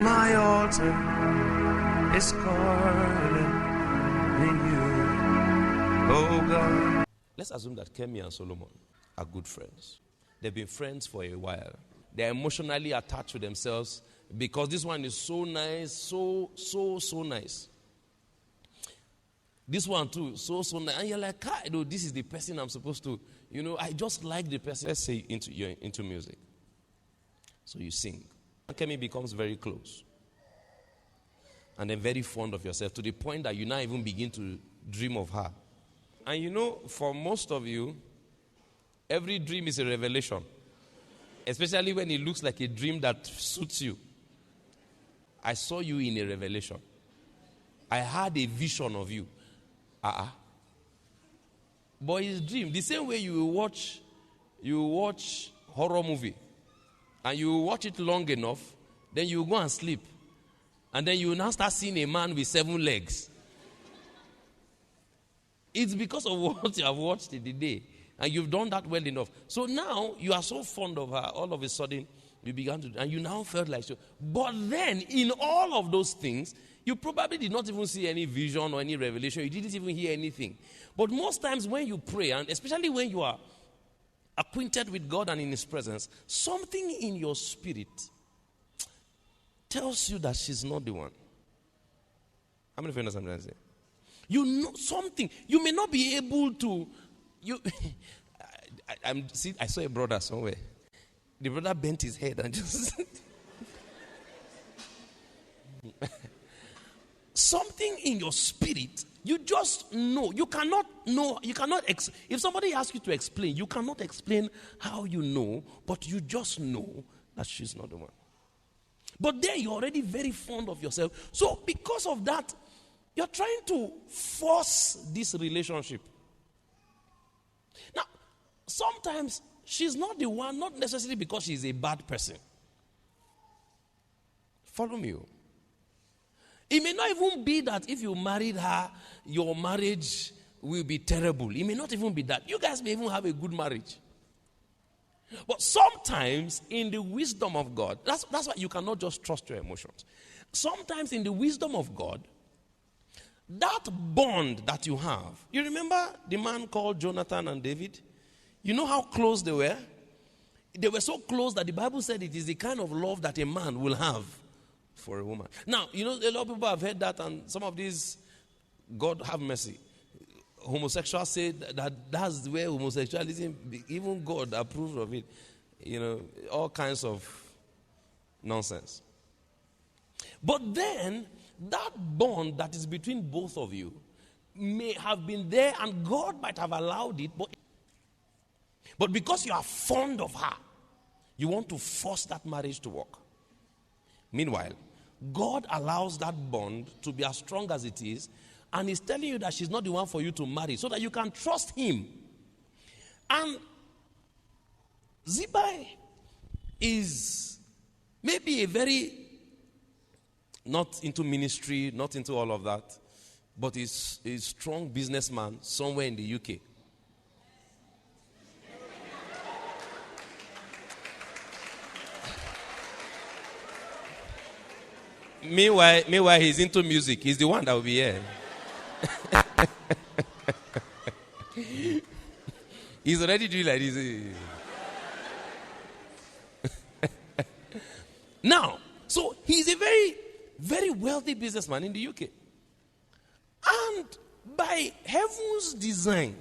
My altar is calling you, oh God. Let's assume that Kemi and Solomon are good friends. They've been friends for a while. They're emotionally attached to themselves because this one is so nice, so nice. This one too, so nice. And you're like, this is the person I'm supposed to, I just like the person. Let's say you're into music. So you sing. Kemi becomes very close. And then very fond of yourself to the point that you now even begin to dream of her. And for most of you, every dream is a revelation. Especially when it looks like a dream that suits you. I saw you in a revelation. I had a vision of you. But it's dream. The same way you watch horror movie. And you watch it long enough, then you go and sleep. And then you now start seeing a man with 7 legs. It's because of what you have watched in the day. And you've done that well enough. So now you are so fond of her, all of a sudden you began to, and you now felt like so. But then in all of those things, you probably did not even see any vision or any revelation. You didn't even hear anything. But most times when you pray, and especially when you are acquainted with God and in His presence, something in your spirit tells you that she's not the one. How many of you understand what I'm saying? You know something. You may not be able to. I saw a brother somewhere. The brother bent his head and just. Something in your spirit, you just know. You cannot know. You cannot. If somebody asks you to explain, you cannot explain how you know, but you just know that she's not the one. But then you're already very fond of yourself. So because of that, you're trying to force this relationship. Now, sometimes she's not the one, not necessarily because she's a bad person. Follow me. It may not even be that if you married her, your marriage will be terrible. It may not even be that. You guys may even have a good marriage. But sometimes in the wisdom of God, that's why you cannot just trust your emotions. Sometimes in the wisdom of God, that bond that you have, you remember the man called Jonathan and David? You know how close they were? They were so close that the Bible said it is the kind of love that a man will have for a woman. Now, a lot of people have heard that, and some of these, God have mercy, homosexuals say that that's where homosexualism, even God approved of it. All kinds of nonsense. But then, that bond that is between both of you may have been there, and God might have allowed it, but because you are fond of her, you want to force that marriage to work. Meanwhile, God allows that bond to be as strong as it is, and He's telling you that she's not the one for you to marry, so that you can trust Him. And Zibai is maybe a very, not into ministry, not into all of that, but he's a strong businessman somewhere in the UK. Meanwhile, he's into music. He's the one that will be here. He's already doing like this. Now, so he's a very, very wealthy businessman in the UK. And by heaven's design,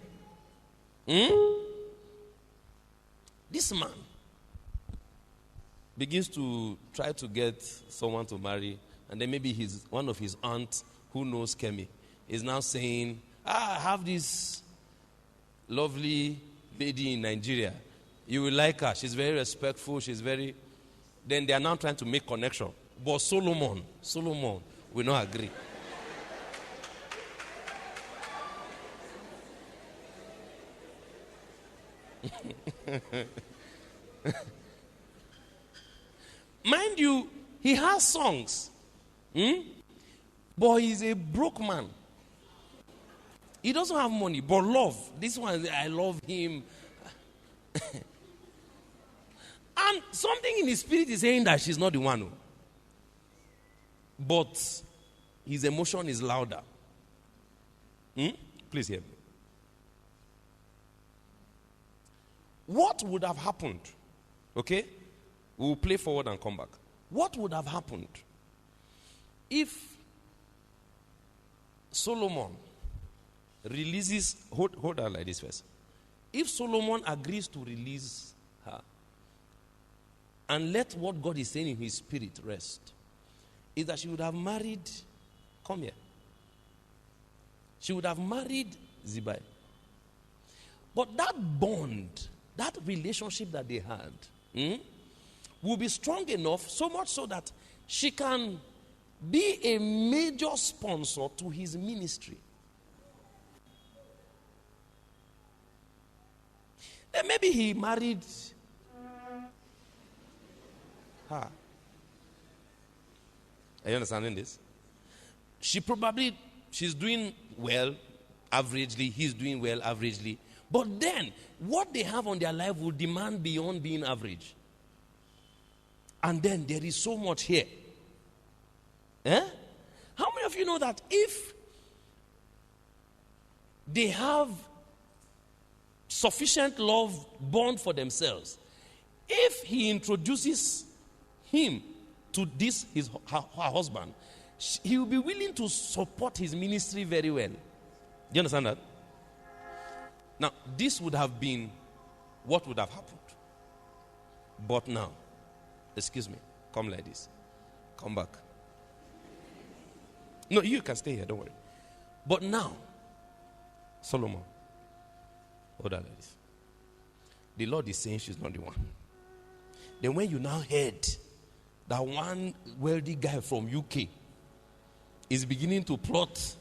this man begins to try to get someone to marry, and then maybe one of his aunts who knows Kemi is now saying, I have this lovely lady in Nigeria. You will like her. She's very respectful. Then they are now trying to make connection. But Solomon will not agree. Mind you, he has songs. But he's a broke man. He doesn't have money, but love. This one, I love him. And something in his spirit is saying that she's not the one. but his emotion is louder. Please hear me. What would have happened? Okay? We'll play forward and come back. What would have happened if Solomon releases, hold her like this first. If Solomon agrees to release her and let what God is saying in his spirit rest, is that she would have married, come here. She would have married Zibai. But that bond, that relationship that they had, will be strong enough, so much so that she can be a major sponsor to his ministry. Then maybe he married her. Are you understanding this? She's doing well, averagely. He's doing well, averagely. But then, what they have on their life will demand beyond being average. And then there is so much here. How many of you know that if they have sufficient love bond for themselves, if he introduces him to her husband, he will be willing to support his ministry very well. Do you understand that? Now, this would have been what would have happened. But now, excuse me, come like this. Come back. No, you can stay here, don't worry. But now, Solomon, hold on like this. The Lord is saying she's not the one. Then when you now heard that one wealthy guy from UK is beginning to plot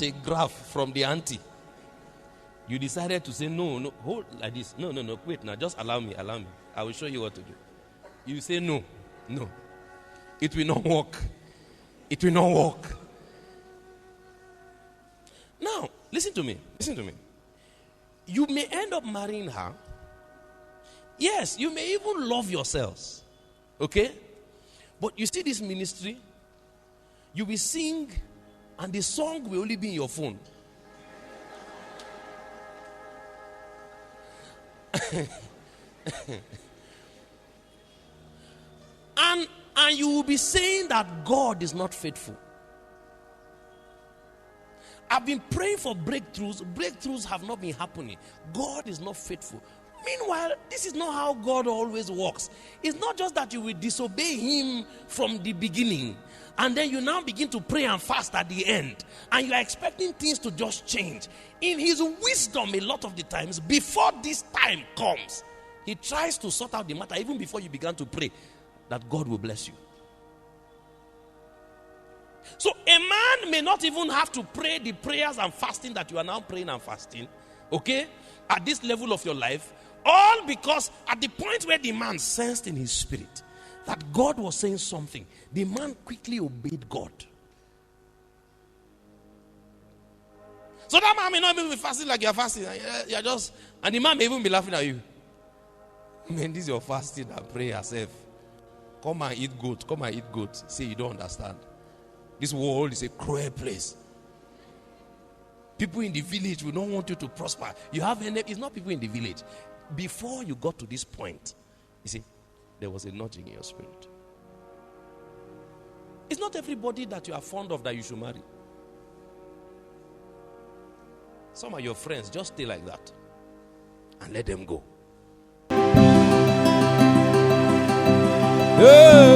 a graph from the auntie, you decided to say, no, hold like this. No, wait now, just allow me. I will show you what to do. You say, no. It will not work. It will not work. Now, listen to me. You may end up marrying her. Yes, you may even love yourselves. Okay? But you see this ministry, you will sing, and the song will only be in your phone. And you will be saying that God is not faithful. I've been praying for breakthroughs. Breakthroughs have not been happening. God is not faithful. Meanwhile, this is not how God always works. It's not just that you will disobey him from the beginning, and then you now begin to pray and fast at the end, and you are expecting things to just change. In his wisdom, a lot of the times, before this time comes, he tries to sort out the matter even before you began to pray that God will bless you. So a man may not even have to pray the prayers and fasting that you are now praying and fasting, okay, at this level of your life, all because at the point where the man sensed in his spirit that God was saying something, the man quickly obeyed God. So that man may not even be fasting like you're fasting. You're just, and the man may even be laughing at you. Man, this is your fasting and pray yourself. Come and eat goat. Say you don't understand. This world is a cruel place. People in the village will not want you to prosper. You have it's not people in the village. Before you got to this point, you see, there was a nudging in your spirit. It's not everybody that you are fond of that you should marry. Some of your friends, just stay like that and let them go. Hey!